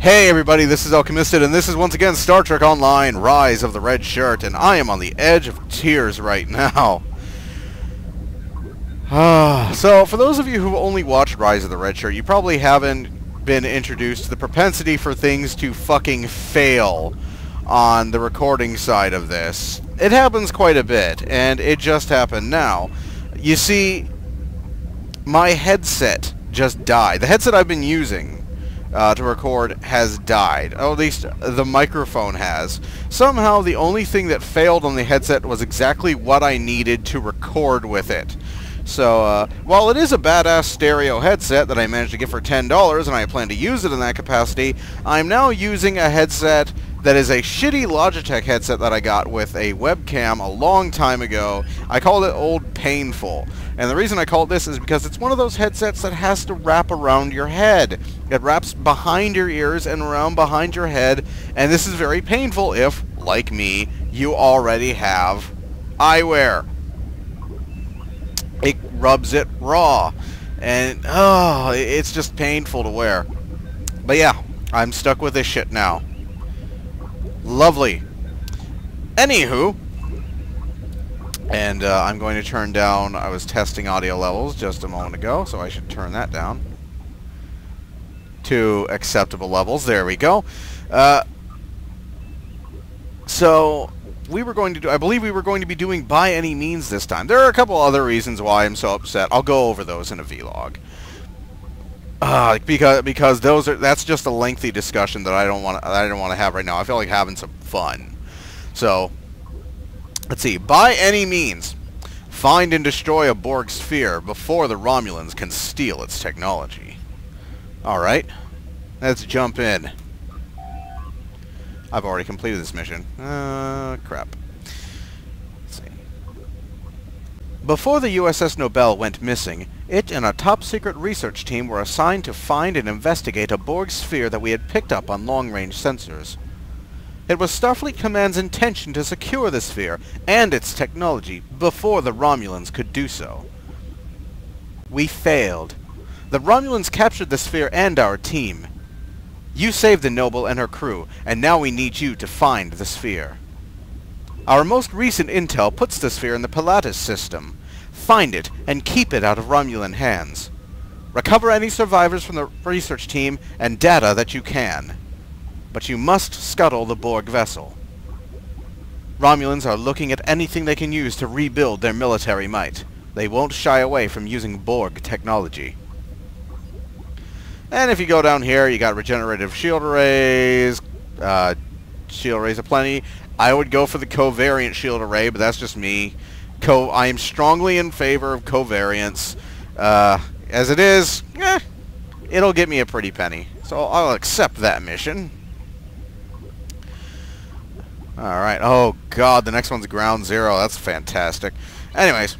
Hey everybody, this is Alchemisted, and this is once again Star Trek Online, Rise of the Red Shirt, and I am on the edge of tears right now. So, for those of you who only watched Rise of the Red Shirt, you probably haven't been introduced to the propensity for things to fucking fail on the recording side of this. It happens quite a bit, and it just happened now. You see, my headset just died. The headset I've been using to record has died. Oh, at least the microphone has. Somehow the only thing that failed on the headset was exactly what I needed to record with it. So, while it is a badass stereo headset that I managed to get for $10 and I plan to use it in that capacity, I'm now using a headset that is a shitty Logitech headset that I got with a webcam a long time ago. I called it Old Painful. And the reason I call it this is because it's one of those headsets that has to wrap around your head. It wraps behind your ears and around behind your head, and this is very painful if, like me, you already have eyewear. It rubs it raw, and it's just painful to wear. But yeah, I'm stuck with this shit now. Lovely. Anywho, and I'm going to turn down, I was testing audio levels just a moment ago, so I should turn that down to acceptable levels. There we go. So we were going to do, I believe we were going to be doing By Any Means this time. There are a couple other reasons why I'm so upset. I'll go over those in a vlog. Because that's just a lengthy discussion that I don't want to have right now. I feel like having some fun. So let's see. By any means, find and destroy a Borg Sphere before the Romulans can steal its technology. Alright, let's jump in. I've already completed this mission. Crap. Let's see. Before the USS Nobel went missing, it and a top-secret research team were assigned to find and investigate a Borg Sphere that we had picked up on long-range sensors. It was Starfleet Command's intention to secure the sphere and its technology before the Romulans could do so. We failed. The Romulans captured the sphere and our team. You saved the Nobel and her crew, and now we need you to find the sphere. Our most recent intel puts the sphere in the Pilatus system. Find it and keep it out of Romulan hands. Recover any survivors from the research team and data that you can. But you must scuttle the Borg vessel. Romulans are looking at anything they can use to rebuild their military might. They won't shy away from using Borg technology. And if you go down here, you got regenerative shield arrays. Shield arrays aplenty. I would go for the covariant shield array, but that's just me. I am strongly in favor of covariance. As it is, it'll get me a pretty penny. So I'll accept that mission. Alright, oh god, the next one's Ground Zero. That's fantastic. Anyways,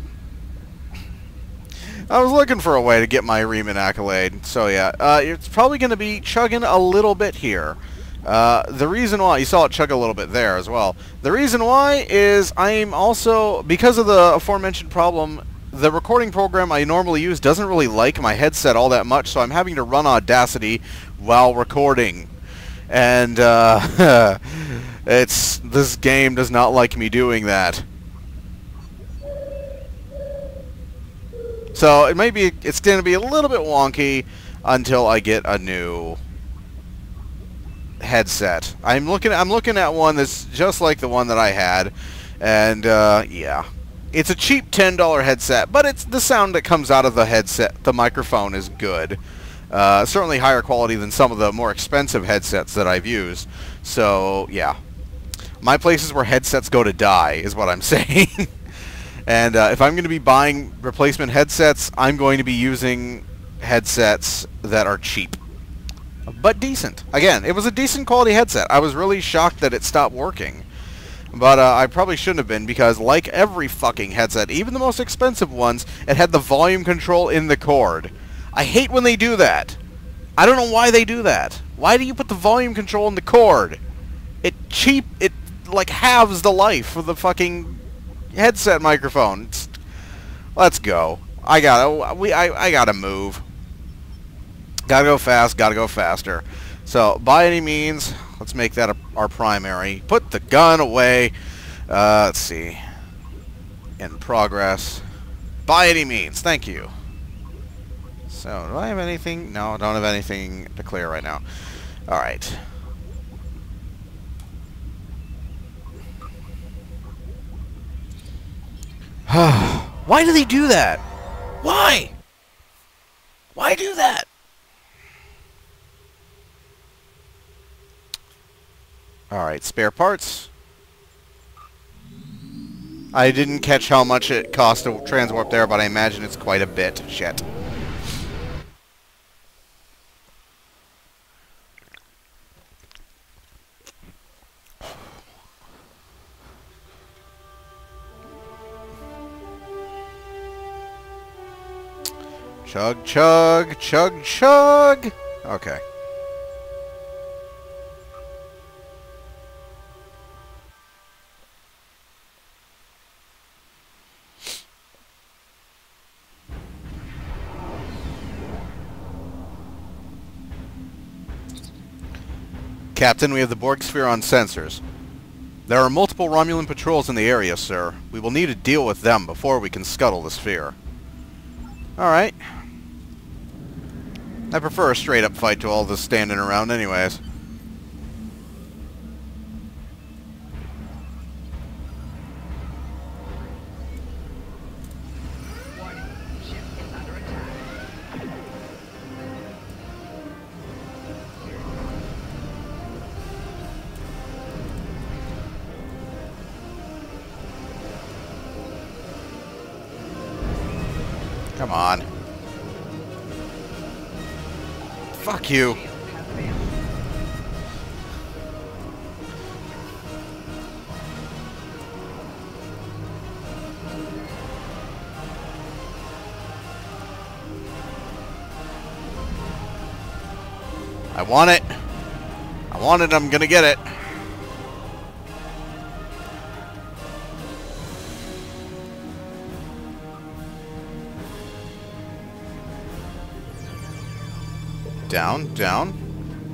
I was looking for a way to get my Riemann accolade. So yeah, it's probably going to be chugging a little bit here. The reason why, you saw it chug a little bit there as well. The reason why is I'm also, because of the aforementioned problem, the recording program I normally use doesn't really like my headset all that much, so I'm having to run Audacity while recording. And, this game does not like me doing that. So it's going to be a little bit wonky until I get a new headset. I'm looking at one that's just like the one that I had, and yeah, it's a cheap $10 headset, but it's the sound that comes out of the headset, the microphone, is good. Certainly higher quality than some of the more expensive headsets that I've used. So yeah, my places where headsets go to die is what I'm saying. And if I'm going to be buying replacement headsets, I'm going to be using headsets that are cheap but decent. Again, it was a decent quality headset. I was really shocked that it stopped working. But I probably shouldn't have been, because like every fucking headset, even the most expensive ones, it had the volume control in the cord. I hate when they do that. I don't know why they do that. Why do you put the volume control in the cord? It like halves the life of the fucking headset microphone. Let's go. I gotta move. Gotta go fast, gotta go faster. So, by any means, let's make that our primary. Put the gun away. Let's see. In progress. By any means. Thank you. So, do I have anything? No, I don't have anything to clear right now. Alright. Why do they do that? Why? Why do that? Alright, spare parts. I didn't catch how much it cost to transwarp there, but I imagine it's quite a bit. Shit. Chug, chug, chug, chug! Okay. Captain, we have the Borg Sphere on sensors. There are multiple Romulan patrols in the area, sir. We will need to deal with them before we can scuttle the sphere. Alright. I prefer a straight-up fight to all this standing around anyways. Come on. Fuck you. I want it. I want it. I'm gonna get it. Down, down,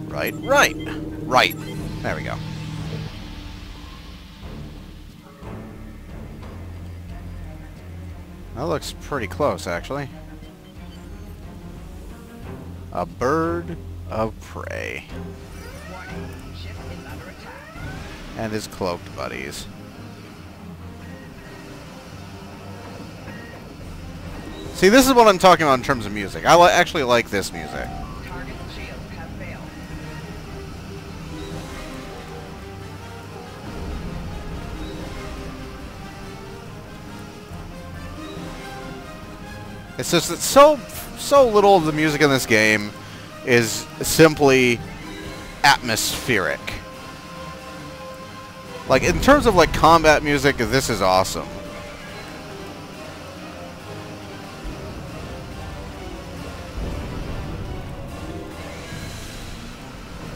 right, right, right. There we go. That looks pretty close, actually. A bird of prey. And his cloaked buddies. See, this is what I'm talking about in terms of music. I actually like this music. It's just that so little of the music in this game is simply atmospheric. Like, in terms of, like, combat music, this is awesome.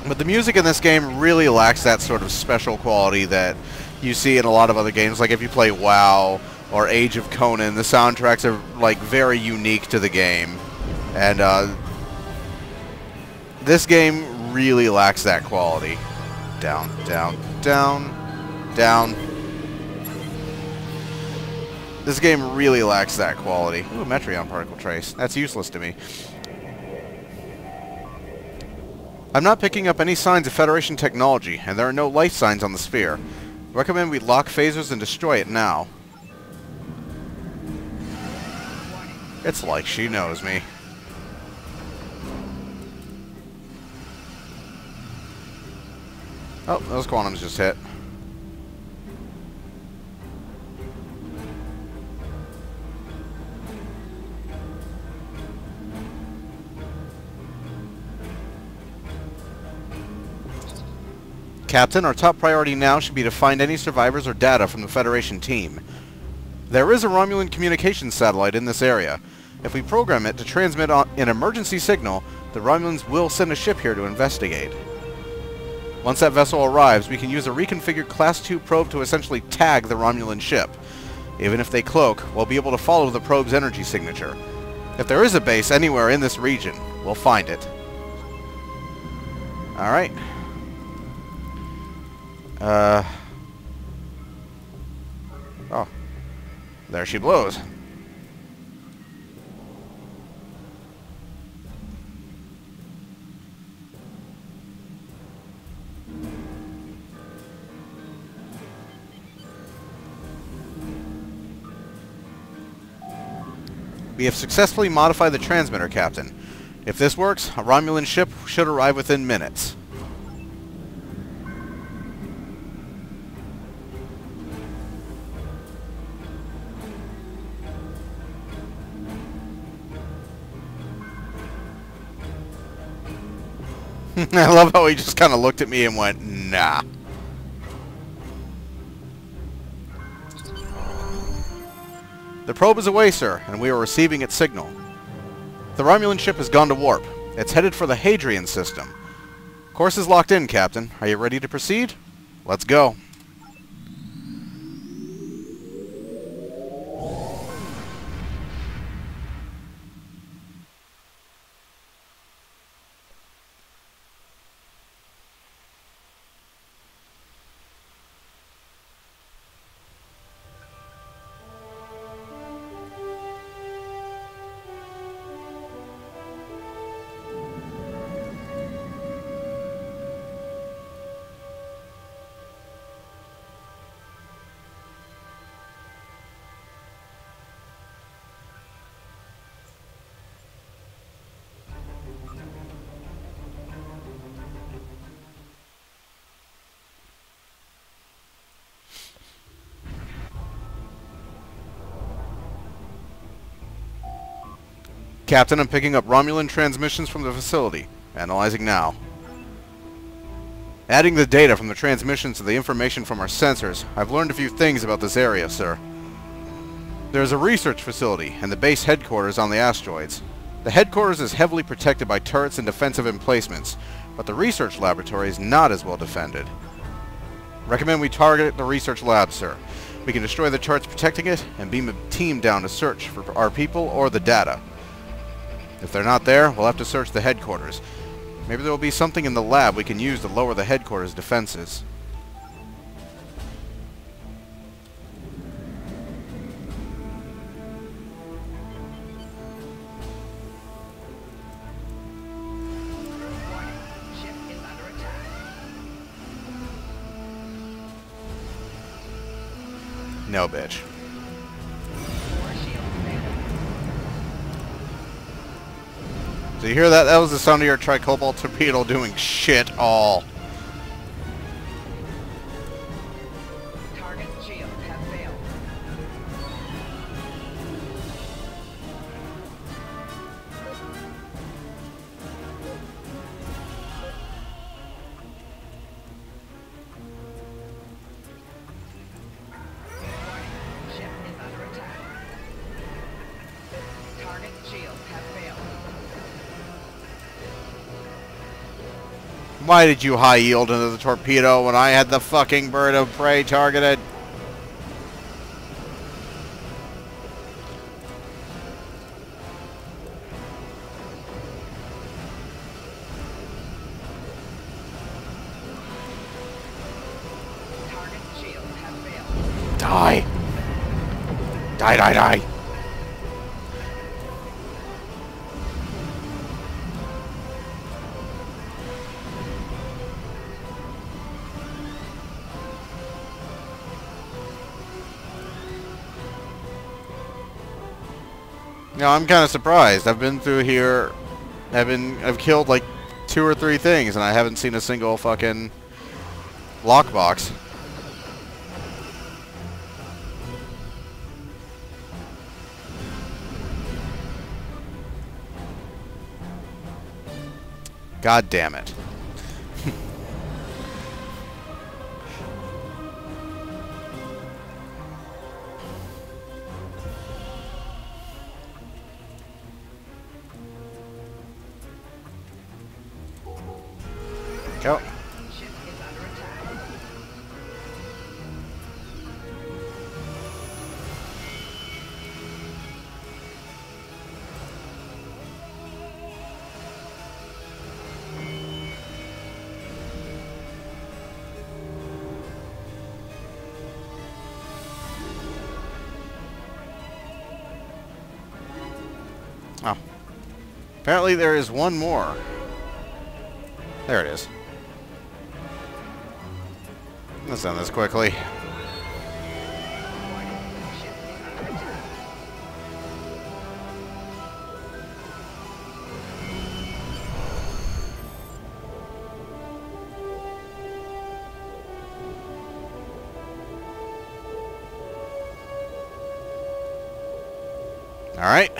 But the music in this game really lacks that sort of special quality that you see in a lot of other games. Like, if you play WoW or Age of Conan, the soundtracks are, like, very unique to the game. And, this game really lacks that quality. Down, down, down, down. This game really lacks that quality. Ooh, Metreon particle trace. That's useless to me. I'm not picking up any signs of Federation technology, and there are no life signs on the sphere. Recommend we lock phasers and destroy it now. It's like she knows me. Oh, those quantums just hit. Captain, our top priority now should be to find any survivors or data from the Federation team. There is a Romulan communications satellite in this area. If we program it to transmit an emergency signal, the Romulans will send a ship here to investigate. Once that vessel arrives, we can use a reconfigured Class 2 probe to essentially tag the Romulan ship. Even if they cloak, we'll be able to follow the probe's energy signature. If there is a base anywhere in this region, we'll find it. Alright. Oh. There she blows. We have successfully modified the transmitter, Captain. If this works, a Romulan ship should arrive within minutes. I love how he just kind of looked at me and went, nah. The probe is away, sir, and we are receiving its signal. The Romulan ship has gone to warp. It's headed for the Hadrian system. Course is locked in, Captain. Are you ready to proceed? Let's go. Captain, I'm picking up Romulan transmissions from the facility. Analyzing now. Adding the data from the transmissions to the information from our sensors, I've learned a few things about this area, sir. There is a research facility and the base headquarters on the asteroids. The headquarters is heavily protected by turrets and defensive emplacements, but the research laboratory is not as well defended. Recommend we target the research lab, sir. We can destroy the turrets protecting it and beam a team down to search for our people or the data. If they're not there, we'll have to search the headquarters. Maybe there will be something in the lab we can use to lower the headquarters' defenses. Ship is under attack. No, bitch. So you hear that? That was the sound of your tricobalt torpedo doing shit all. Target shields have failed. Ship is under attack. Target shields have failed. Why did you high yield into the torpedo when I had the fucking bird of prey targeted? Target shields have failed. Die. Die, die, die. No, I'm kind of surprised. I've been through here. I've killed like 2 or 3 things, and I haven't seen a single fucking lockbox. God damn it. Go. Ship is under attack. Apparently there is one more. There it is. Let's end this quickly. Alright.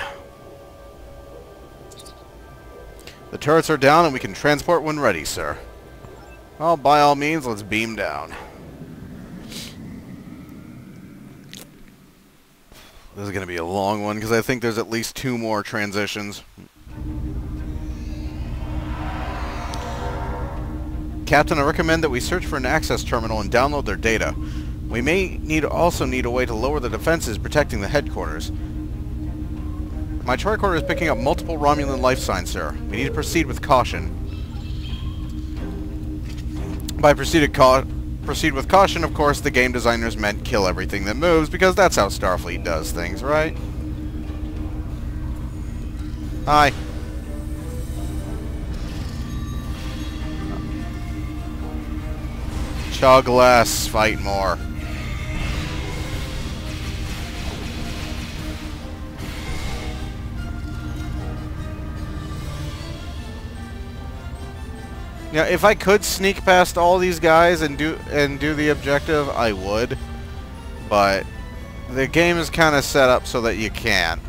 The turrets are down and we can transport when ready, sir. Well, by all means, let's beam down. This is going to be a long one because I think there's at least 2 more transitions. Captain, I recommend that we search for an access terminal and download their data. We may also need a way to lower the defenses protecting the headquarters. My tricorder is picking up multiple Romulan life signs, sir. We need to proceed with caution. By proceed with caution, of course, the game designers meant kill everything that moves, because that's how Starfleet does things, right? Hi. Chug less, fight more. Yeah, if I could sneak past all these guys and do the objective, I would. But the game is kind of set up so that you can't.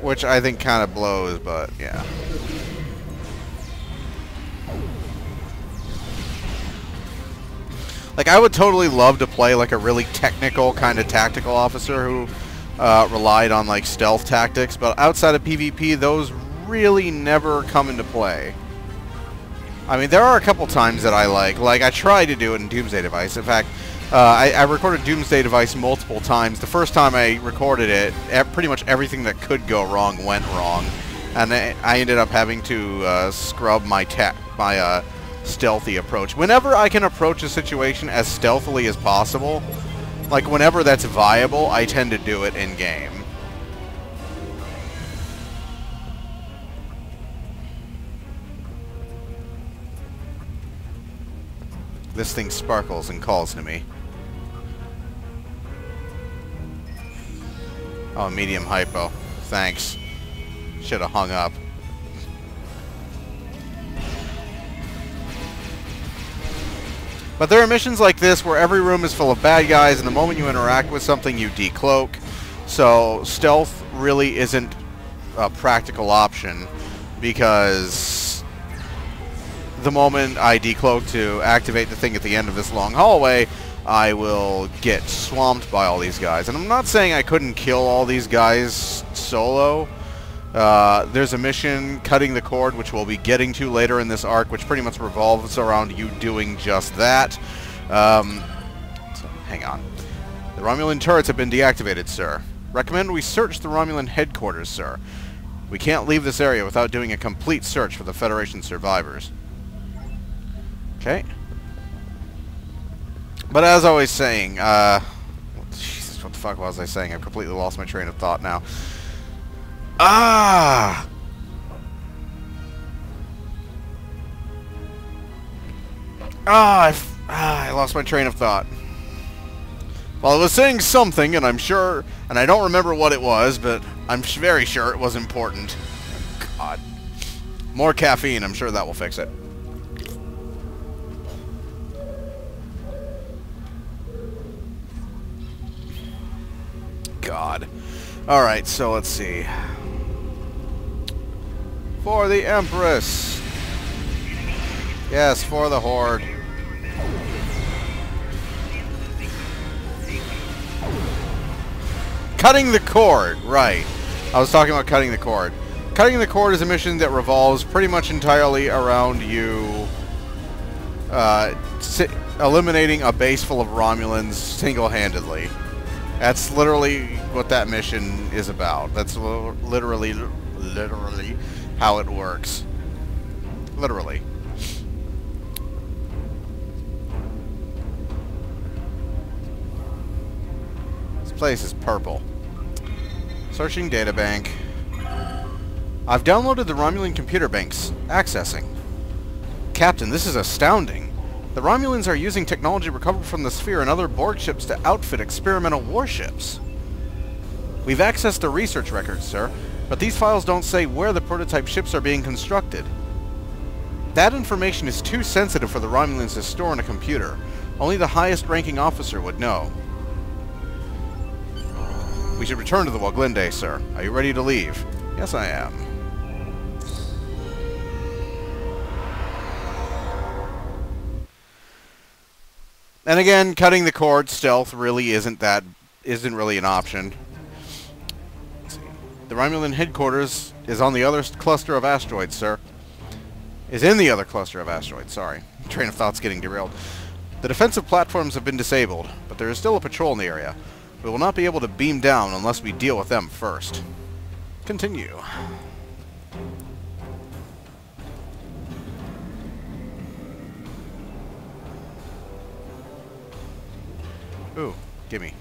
Which I think kind of blows, but yeah. Like, I would totally love to play like a really technical kind of tactical officer who relied on like stealth tactics, but outside of PvP, those really never come into play. I mean, there are a couple times that I like I tried to do it in Doomsday Device. In fact, I recorded Doomsday Device multiple times. The first time I recorded it, pretty much everything that could go wrong went wrong. And I ended up having to scrub my stealthy approach. Whenever I can approach a situation as stealthily as possible, like whenever that's viable, I tend to do it in-game. This thing sparkles and calls to me. Oh, medium hypo. Thanks. Should have hung up. But there are missions like this where every room is full of bad guys, and the moment you interact with something, you decloak. So stealth really isn't a practical option, because the moment I decloak to activate the thing at the end of this long hallway, I will get swamped by all these guys. And I'm not saying I couldn't kill all these guys solo. There's a mission, Cutting the Cord, which we'll be getting to later in this arc, which pretty much revolves around you doing just that. So, hang on. The Romulan turrets have been deactivated, sir. Recommend we search the Romulan headquarters, sir. We can't leave this area without doing a complete search for the Federation survivors. Okay. But as I was saying, Jesus, what the fuck was I saying? I've completely lost my train of thought now. I lost my train of thought. Well, I was saying something, and I'm sure, and I don't remember what it was, but I'm very sure it was important. God. More caffeine, I'm sure that will fix it. God. Alright, so let's see. For the Empress. Yes, for the Horde. Cutting the Cord, right. I was talking about Cutting the Cord. Cutting the Cord is a mission that revolves pretty much entirely around you eliminating a base full of Romulans single-handedly. That's literally what that mission is about. That's literally how it works. Literally. This place is purple. Searching databank. I've downloaded the Romulan computer banks. Accessing. Captain, this is astounding. The Romulans are using technology recovered from the sphere and other Borg ships to outfit experimental warships. We've accessed the research records, sir, but these files don't say where the prototype ships are being constructed. That information is too sensitive for the Romulans to store in a computer. Only the highest ranking officer would know. We should return to the Woglinde, sir. Are you ready to leave? Yes, I am. And again, cutting the cord stealth really isn't really an option. Let's see. The Romulan headquarters is on the other cluster of asteroids, sir. Is in the other cluster of asteroids, sorry. Train of thought's getting derailed. The defensive platforms have been disabled, but there is still a patrol in the area. We will not be able to beam down unless we deal with them first. Continue. Ooh, gimme.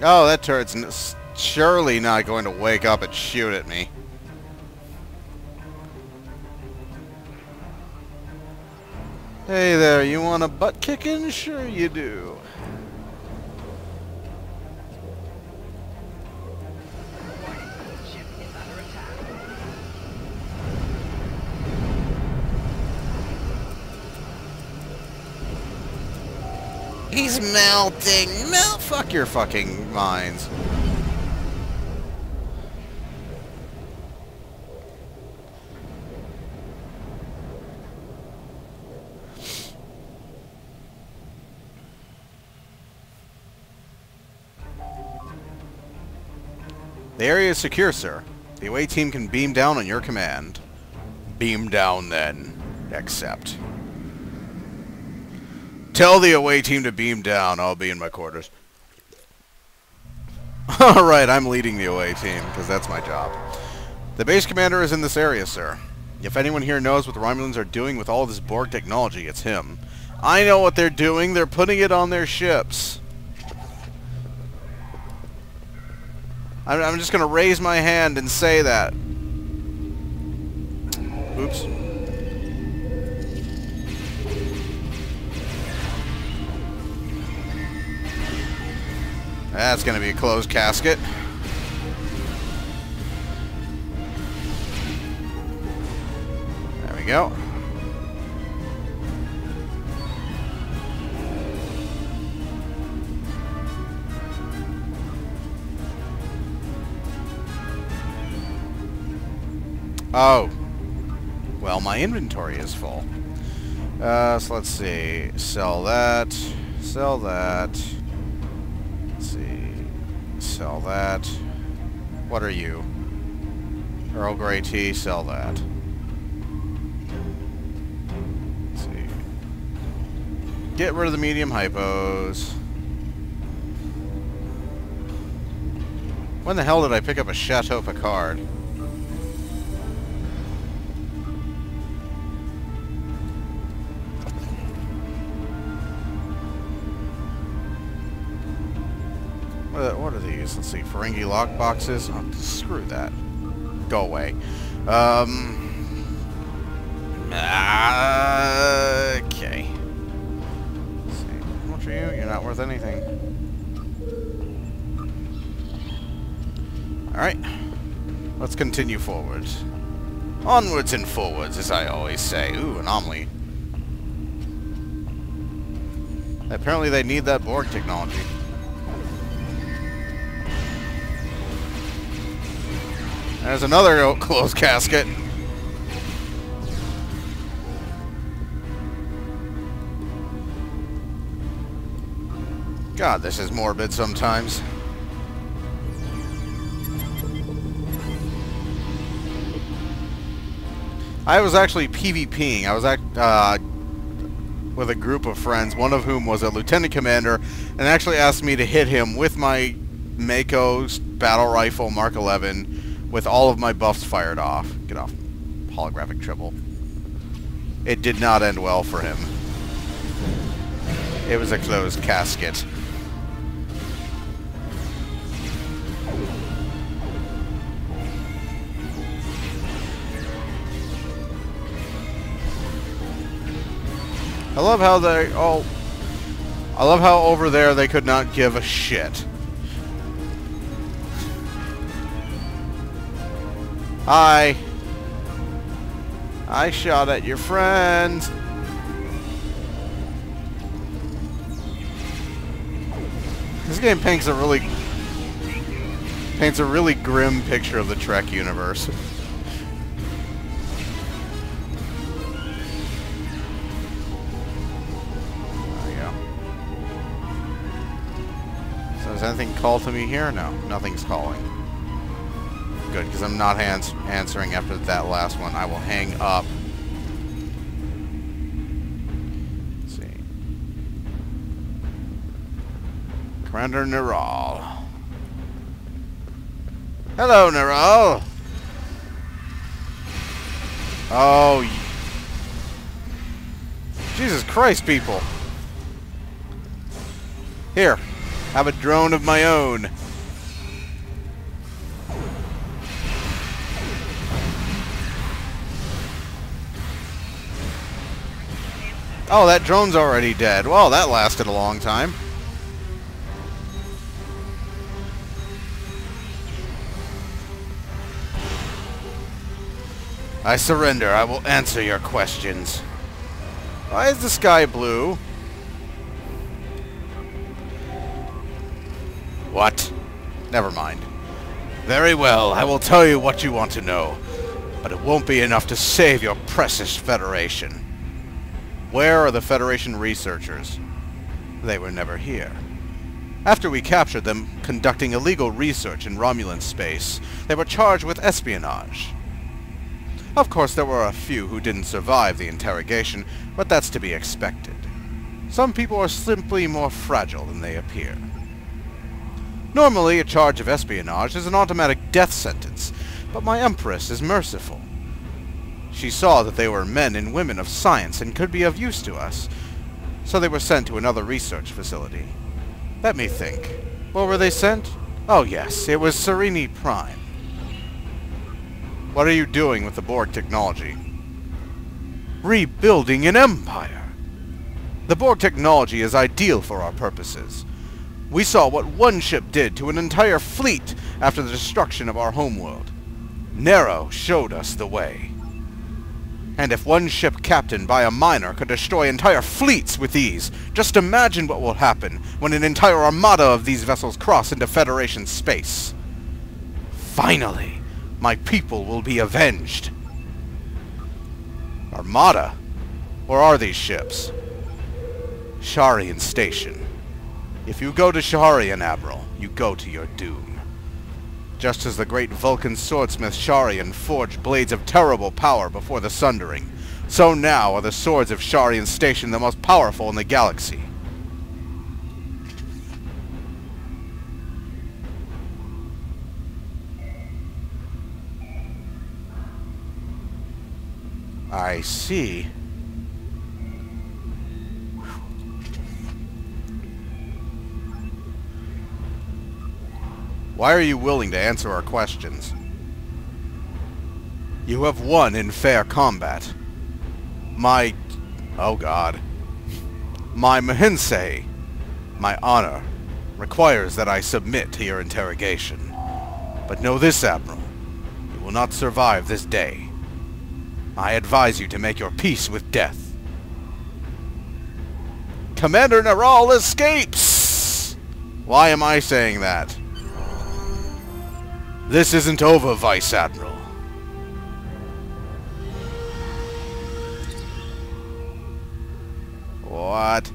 Oh, that turret's surely not going to wake up and shoot at me. Hey there, you want a butt kicking? Sure you do. Ship is under attack. He's melting. Fuck your fucking minds. The area is secure, sir. The away team can beam down on your command. Beam down, then. Accept. Tell the away team to beam down. I'll be in my quarters. Alright, I'm leading the away team, because that's my job. The base commander is in this area, sir. If anyone here knows what the Romulans are doing with all this Borg technology, it's him. I know what they're doing. They're putting it on their ships. I'm just going to raise my hand and say that. Oops. That's going to be a closed casket. There we go. Oh. Well, my inventory is full. So let's see. Sell that. Sell that. Let's see. Sell that. What are you? Earl Grey tea. Sell that. Let's see. Get rid of the medium hypos. When the hell did I pick up a Chateau Picard? What are these? Let's see. Ferengi lock boxes. Oh, screw that. Go away. Okay. Let's see. What are you? You're not worth anything. Alright. Let's continue forward. Onwards and forwards, as I always say. Ooh, anomaly. Apparently they need that Borg technology. There's another closed casket. God, this is morbid sometimes. I was actually PvPing. I was with a group of friends, one of whom was a lieutenant commander, and actually asked me to hit him with my Mako battle rifle Mark 11 with all of my buffs fired off. Get off. Holographic triple. It did not end well for him. It was a closed casket. I love how they all... I love how over there they could not give a shit. Hi. I shot at your friends. This game paints a really grim picture of the Trek universe. There we go. So does anything call to me here? No, nothing's calling. Good, because I'm not answering after that last one. I will hang up. Let's see. Commander Neural. Hello, Neural. Oh, Jesus Christ, people. Here, have a drone of my own. Oh, that drone's already dead. Well, that lasted a long time. I surrender. I will answer your questions. Why is the sky blue? What? Never mind. Very well. I will tell you what you want to know. But it won't be enough to save your precious Federation. Where are the Federation researchers? They were never here. After we captured them conducting illegal research in Romulan space, they were charged with espionage. Of course, there were a few who didn't survive the interrogation, but that's to be expected. Some people are simply more fragile than they appear. Normally, a charge of espionage is an automatic death sentence, but my Empress is merciful. She saw that they were men and women of science and could be of use to us, so they were sent to another research facility. Let me think. Where were they sent? Oh yes, it was Serene Prime. What are you doing with the Borg technology? Rebuilding an empire. The Borg technology is ideal for our purposes. We saw what one ship did to an entire fleet after the destruction of our homeworld. Nero showed us the way. And if one ship captained by a miner could destroy entire fleets with ease, just imagine what will happen when an entire armada of these vessels cross into Federation space. Finally, my people will be avenged. Armada? Where are these ships? Sharian Station. If you go to Sharian, Admiral, you go to your doom. Just as the great Vulcan swordsmith Sharian forged blades of terrible power before the Sundering, so now are the swords of Sharian Station the most powerful in the galaxy. I see. Why are you willing to answer our questions? You have won in fair combat. Oh God. My Mahinsei, my honor, requires that I submit to your interrogation. But know this, Admiral. You will not survive this day. I advise you to make your peace with death. Commander Neural escapes! Why am I saying that? This isn't over, Vice Admiral. What?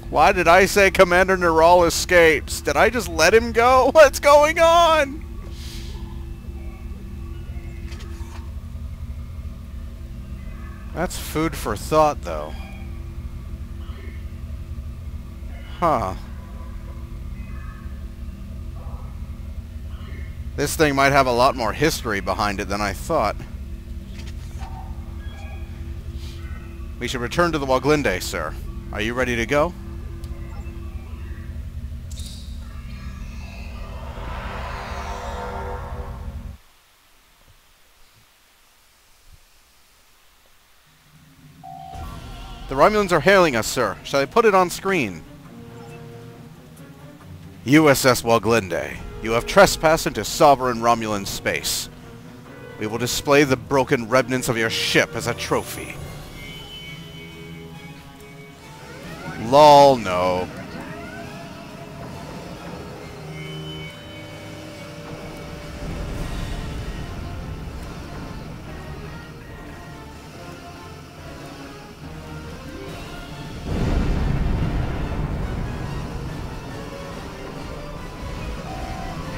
Why did I say Commander Neural escapes? Did I just let him go? What's going on? That's food for thought, though. Huh. This thing might have a lot more history behind it than I thought. We should return to the Woglinde, sir. Are you ready to go? The Romulans are hailing us, sir. Shall I put it on screen? USS Woglinde, you have trespassed into sovereign Romulan space. We will display the broken remnants of your ship as a trophy. Lol, no.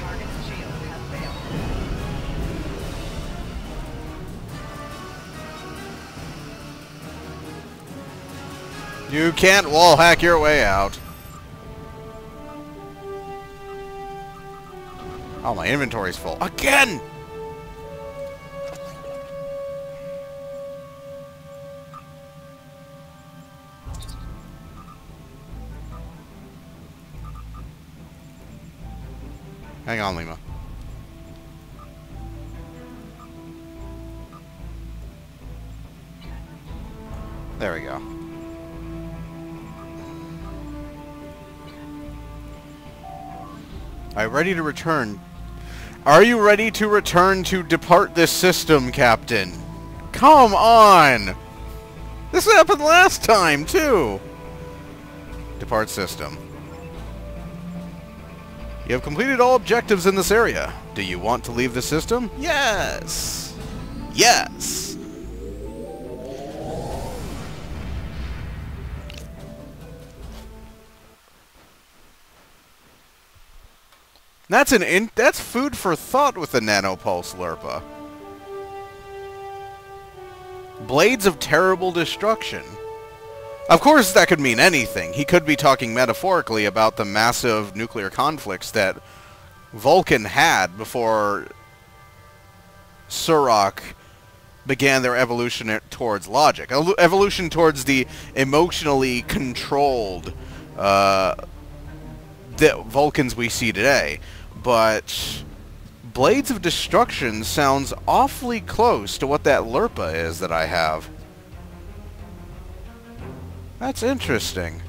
Target's shield has failed. You can't wall hack your way out. Oh, my inventory's full. Again! Hang on, Lima. There we go. Alright, ready to return. Are you ready to return to depart this system, Captain? Come on! This happened last time, too! Depart system. You have completed all objectives in this area. Do you want to leave the system? Yes! Yes! That's food for thought with the nanopulse Lurpa. Blades of terrible destruction. Of course, that could mean anything. He could be talking metaphorically about the massive nuclear conflicts that Vulcan had before Surak began their evolution towards logic. Evolution towards the emotionally controlled the Vulcans we see today. But Blades of Destruction sounds awfully close to what that Lurpa is that I have. That's interesting.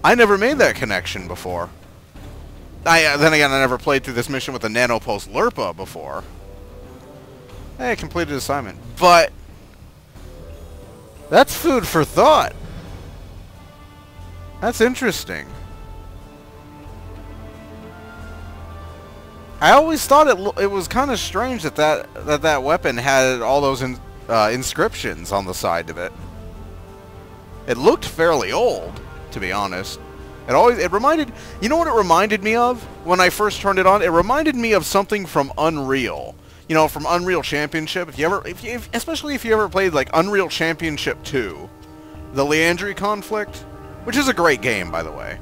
I never made that connection before. Then again, I never played through this mission with the Nanopulse Lurpa before. Hey, completed assignment. But that's food for thought. That's interesting. I always thought it was kind of strange that weapon had all those inscriptions on the side of it. It looked fairly old, to be honest. It reminded, you know what it reminded me of when I first turned it on? It reminded me of something from Unreal. You know, from Unreal Championship. Especially if you ever played like Unreal Championship 2, the Leandri conflict, which is a great game, by the way.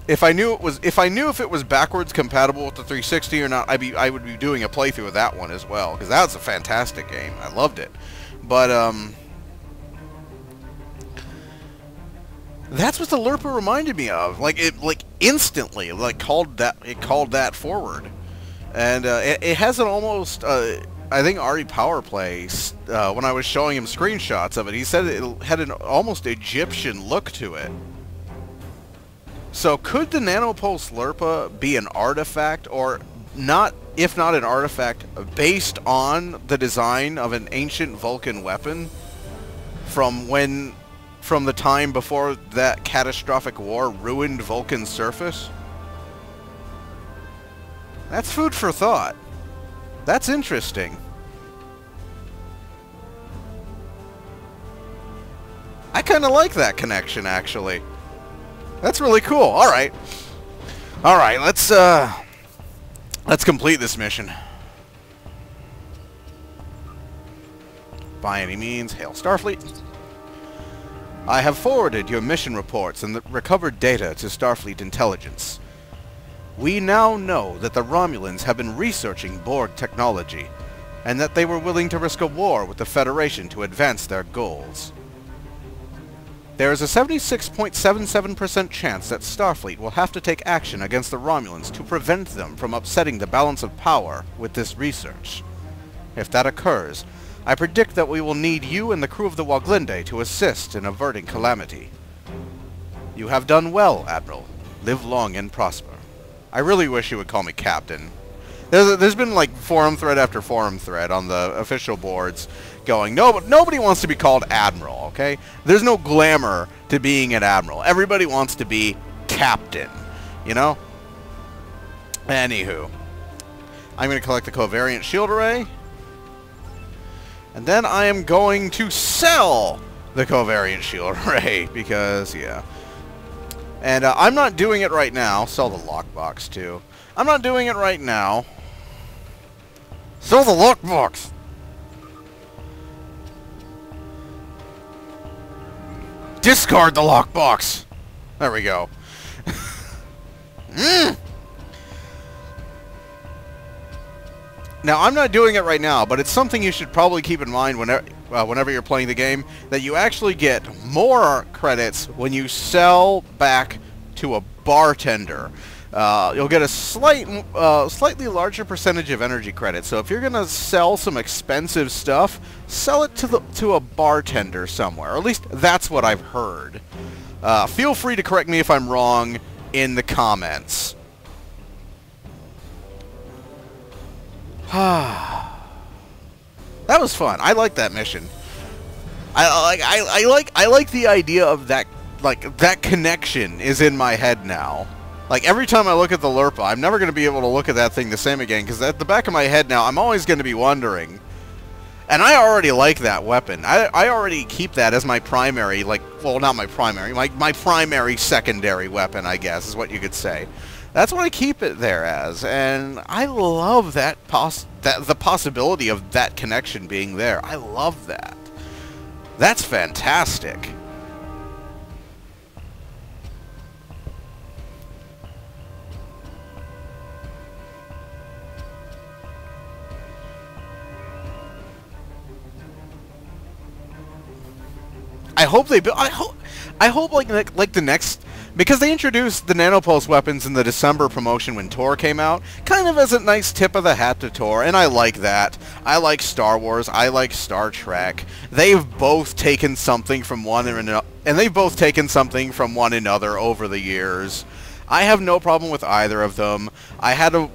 If I knew if it was backwards compatible with the 360 or not, I would be doing a playthrough of that one as well, because that's a fantastic game. I loved it. But that's what the Lurpa reminded me of. Like instantly, called that forward, and it has an almost. I think Ari Powerplay, when I was showing him screenshots of it, he said it had an almost Egyptian look to it. So could the Nanopulse Lurpa be an artifact, or not? If not an artifact, based on the design of an ancient Vulcan weapon from the time before that catastrophic war ruined Vulcan's surface? That's food for thought. That's interesting. I kind of like that connection, actually. That's really cool. All right. All right, let's complete this mission. By any means, hail Starfleet. I have forwarded your mission reports and the recovered data to Starfleet Intelligence. We now know that the Romulans have been researching Borg technology, and that they were willing to risk a war with the Federation to advance their goals. There is a 76.77% chance that Starfleet will have to take action against the Romulans to prevent them from upsetting the balance of power with this research. If that occurs, I predict that we will need you and the crew of the Woglinde to assist in averting calamity. You have done well, Admiral. Live long and prosper. I really wish you would call me Captain. There's been like forum thread after forum thread on the official boards going, no, but nobody wants to be called Admiral, okay? There's no glamour to being an Admiral. Everybody wants to be Captain, you know? Anywho. I'm going to collect the covariant shield array. And then I am going to sell the covariant shield array, because, yeah. And I'm not doing it right now. Sell the lockbox, too. I'm not doing it right now. Sell the lockbox! Discard the lockbox! There we go. Now, I'm not doing it right now, but it's something you should probably keep in mind whenever you're playing the game, that you actually get more credits when you sell back to a bartender. You'll get a slightly larger percentage of energy credits. So if you're going to sell some expensive stuff, sell it to a bartender somewhere. Or at least that's what I've heard. Feel free to correct me if I'm wrong in the comments. That was fun. I like that mission. I like the idea of that, like, that connection is in my head now. Like, every time I look at the Lurpa, I'm never going to be able to look at that thing the same again, because at the back of my head now, I'm always going to be wondering. And I already like that weapon. I already keep that as my primary, like, well, not my primary, my primary secondary weapon, I guess, is what you could say. That's what I keep it there as, and I love that the possibility of that connection being there. I love that. That's fantastic. I hope they build. I hope like the next, because they introduced the nanopulse weapons in the December promotion when Tor came out, kind of as a nice tip of the hat to Tor, and I like that. I like Star Wars. I like Star Trek. They've both taken something from one and they've both taken something from one another over the years. I have no problem with either of them. I had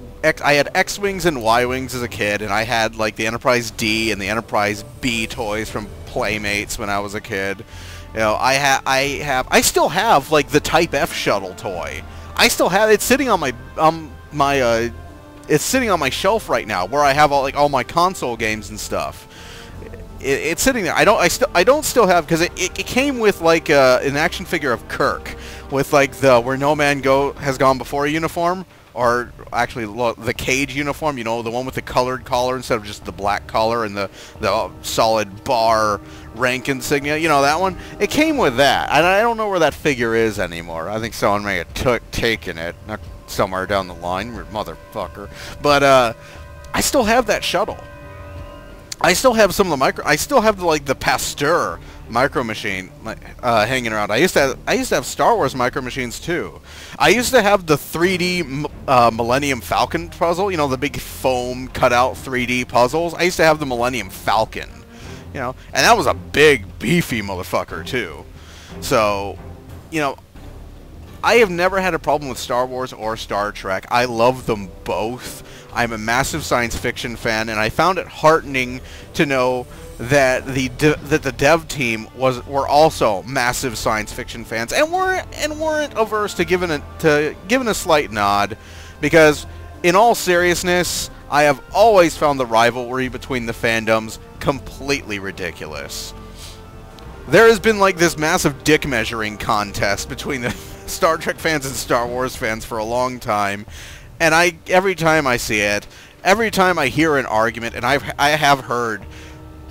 X-Wings and Y-Wings as a kid, and I had like the Enterprise D and the Enterprise B toys from Playmates when I was a kid. You know, I still have like the Type F shuttle toy. I still have it sitting on my it's sitting on my shelf right now, where I have all my console games and stuff. It's sitting there. I don't still have, because it came with like an action figure of Kirk with like the Where No Man Has Gone Before uniform, or actually the Cage uniform, you know, the one with the colored collar instead of just the black collar and the solid bar rank insignia, you know, that one. It came with that, and I don't know where that figure is anymore. I think someone may have taken it somewhere down the line, motherfucker. But I still have that shuttle. I still have some of the I still have the Pasteur micro machine hanging around. I used to have Star Wars micro machines too. I used to have the 3D Millennium Falcon puzzle, you know, the big foam cutout 3D puzzles. I used to have the Millennium Falcon, you know, and that was a big beefy motherfucker too. So, you know, I have never had a problem with Star Wars or Star Trek. I love them both. I'm a massive science fiction fan, and I found it heartening to know that the dev team were also massive science fiction fans, and weren't averse to giving a slight nod, because in all seriousness, I have always found the rivalry between the fandoms completely ridiculous. there has been like this massive dick measuring contest between the Star Trek fans and Star Wars fans for a long time, and every time I see it, every time I hear an argument, and I have heard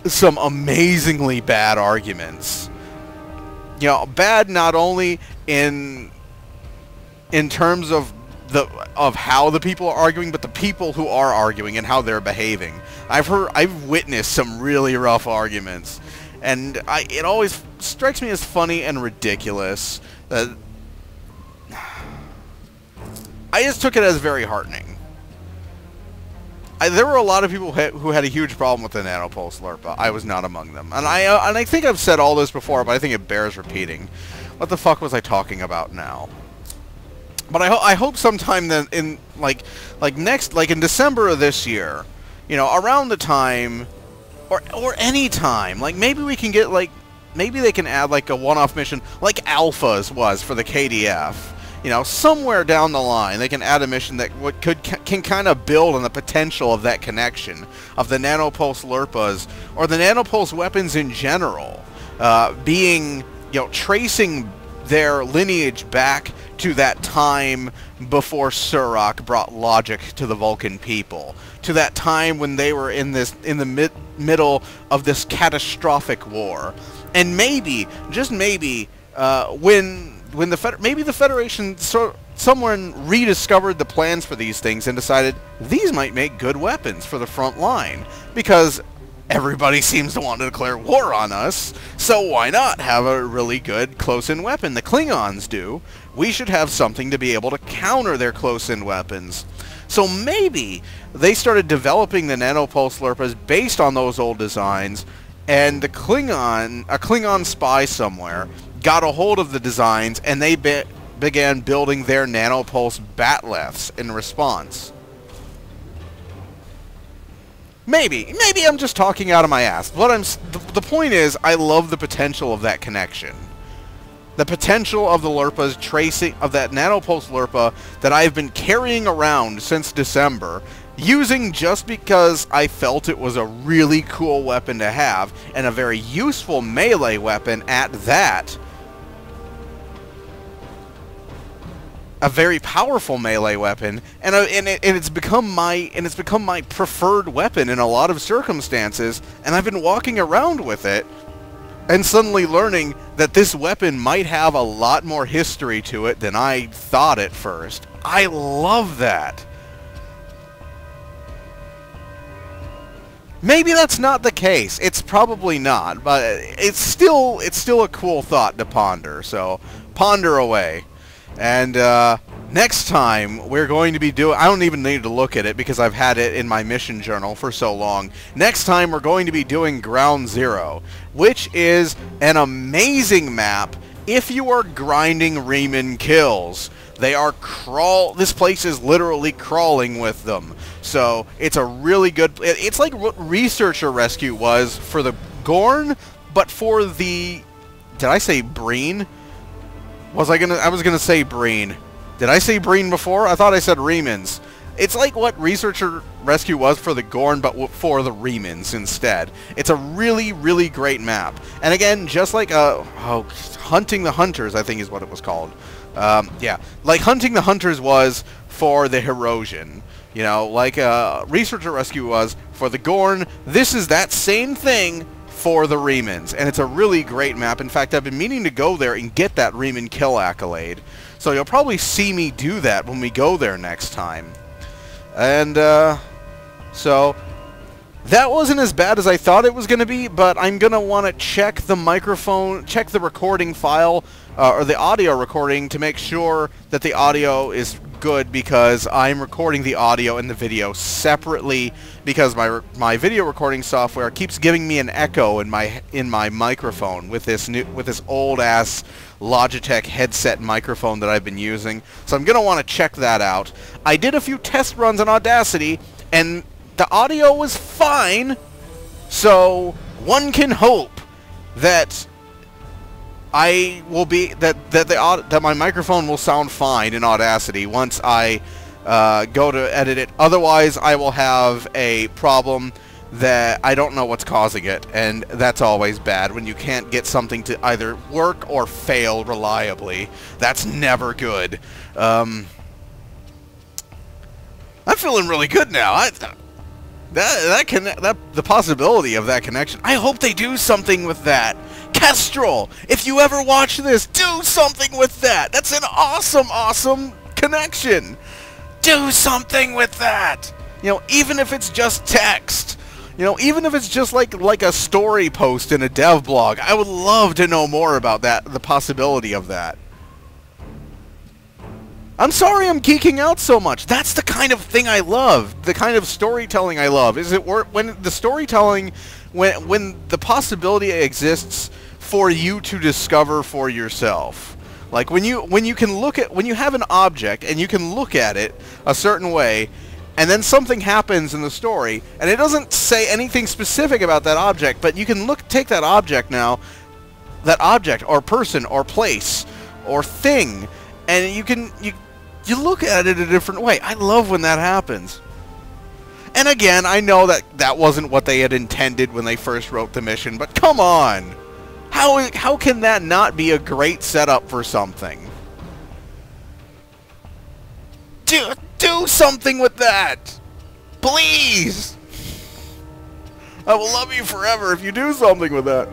some amazingly bad arguments. You know, bad not only in terms of how the people are arguing, but the people who are arguing and how they're behaving. I've witnessed some really rough arguments, and it always strikes me as funny and ridiculous that I just took it as very heartening. There were a lot of people who had a huge problem with the nanopulse LRPA. I was not among them, and I think I've said all this before, but I think it bears repeating. What the fuck was I talking about now? But I hope sometime then in like in December of this year, you know, around the time, or any time, like maybe we can get maybe they can add like a one-off mission like Alpha's was for the KDF. You know, somewhere down the line they can add a mission that can kind of build on the potential of that connection of the nanopulse LRPAs or the nanopulse weapons in general, being, you know, tracing their lineage back to that time before Surak brought logic to the Vulcan people, to that time when they were in the middle of this catastrophic war, and maybe, just maybe, maybe the Federation someone rediscovered the plans for these things and decided these might make good weapons for the front line, because everybody seems to want to declare war on us, so why not have a really good close-in weapon? The Klingons do. We should have something to be able to counter their close-in weapons. So maybe they started developing the nanopulse LRPAs based on those old designs, and a Klingon spy somewhere got a hold of the designs, and they began building their nanopulse batleths in response. Maybe I'm just talking out of my ass. The point is, I love the potential of that connection. The potential of the LRPA's tracing of that nanopulse LRPA that I've been carrying around since December, using just because I felt it was a really cool weapon to have, and a very useful melee weapon at that. A very powerful melee weapon, and it's become my preferred weapon in a lot of circumstances, and I've been walking around with it and suddenly learning that this weapon might have a lot more history to it than I thought at first. I love that. Maybe that's not the case. It's probably not, but it's still a cool thought to ponder. So ponder away. And next time we're going to be doing, I don't even need to look at it because I've had it in my mission journal for so long. Next time we're going to be doing Ground Zero, which is an amazing map if you are grinding Riemann kills. They are this place is literally crawling with them. So it's a really good, it's like what Researcher Rescue was for the Gorn, but for the, did I say Breen? I was gonna say Breen. Did I say Breen before? I thought I said Riemann's. It's like what Researcher Rescue was for the Gorn, but for the Riemann's instead. It's a really, really great map. And again, just like Hunting the Hunters, I think is what it was called. Yeah, like Hunting the Hunters was for the Herosian. You know, like Researcher Rescue was for the Gorn. This is that same thing for the Riemann's, and it's a really great map. In fact, I've been meaning to go there and get that Riemann kill accolade, so you'll probably see me do that when we go there next time. And so that wasn't as bad as I thought it was going to be, but I'm going to want to check the microphone, check the recording file, or the audio recording, to make sure that the audio is good, because I'm recording the audio and the video separately, because my video recording software keeps giving me an echo in my microphone with this old ass Logitech headset microphone that I've been using. So I'm gonna want to check that out. I did a few test runs on Audacity and the audio was fine, so one can hope that that my microphone will sound fine in Audacity once I go to edit it. Otherwise, I will have a problem that I don't know what's causing it, and that's always bad when you can't get something to either work or fail reliably. That's never good. I'm feeling really good now. The possibility of that connection. I hope they do something with that. Kestrel, if you ever watch this, do something with that. That's an awesome, awesome connection. Do something with that. You know, even if it's just text. You know, even if it's just like a story post in a dev blog. I would love to know more about that, the possibility of that. I'm sorry I'm geeking out so much. That's the kind of thing I love. The kind of storytelling I love. Is it when the storytelling, when the possibility exists for you to discover for yourself. Like when you have an object and you can look at it a certain way, and then something happens in the story, and it doesn't say anything specific about that object, but you can take that object now, that object or person or place or thing, and you look at it a different way. I love when that happens. And again, I know that wasn't what they had intended when they first wrote the mission, but come on! How can that not be a great setup for something? Do something with that! Please! I will love you forever if you do something with that.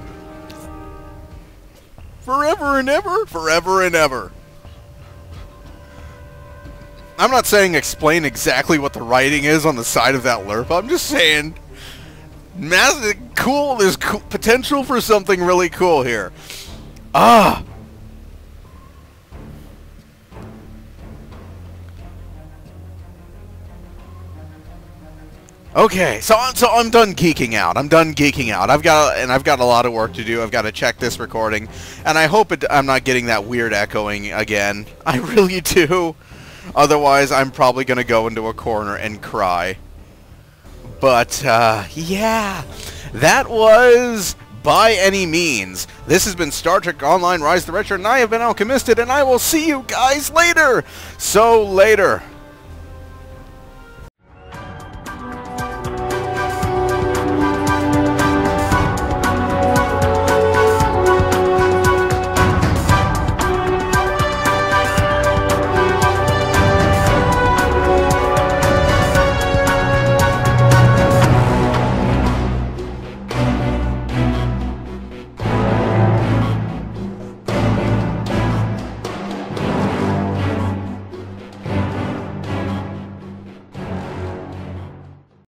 Forever and ever? Forever and ever. I'm not saying explain exactly what the writing is on the side of that LERP. I'm just saying, cool. There's potential for something really cool here. Ah. Okay, so I'm done geeking out. I'm done geeking out. I've got a lot of work to do. I've got to check this recording, and I hope I'm not getting that weird echoing again. I really do. Otherwise, I'm probably going to go into a corner and cry. But, yeah. That was By Any Means. This has been Star Trek Online Rise of the REDSHIRT, and I have been Alchemisted, and I will see you guys later. So, later.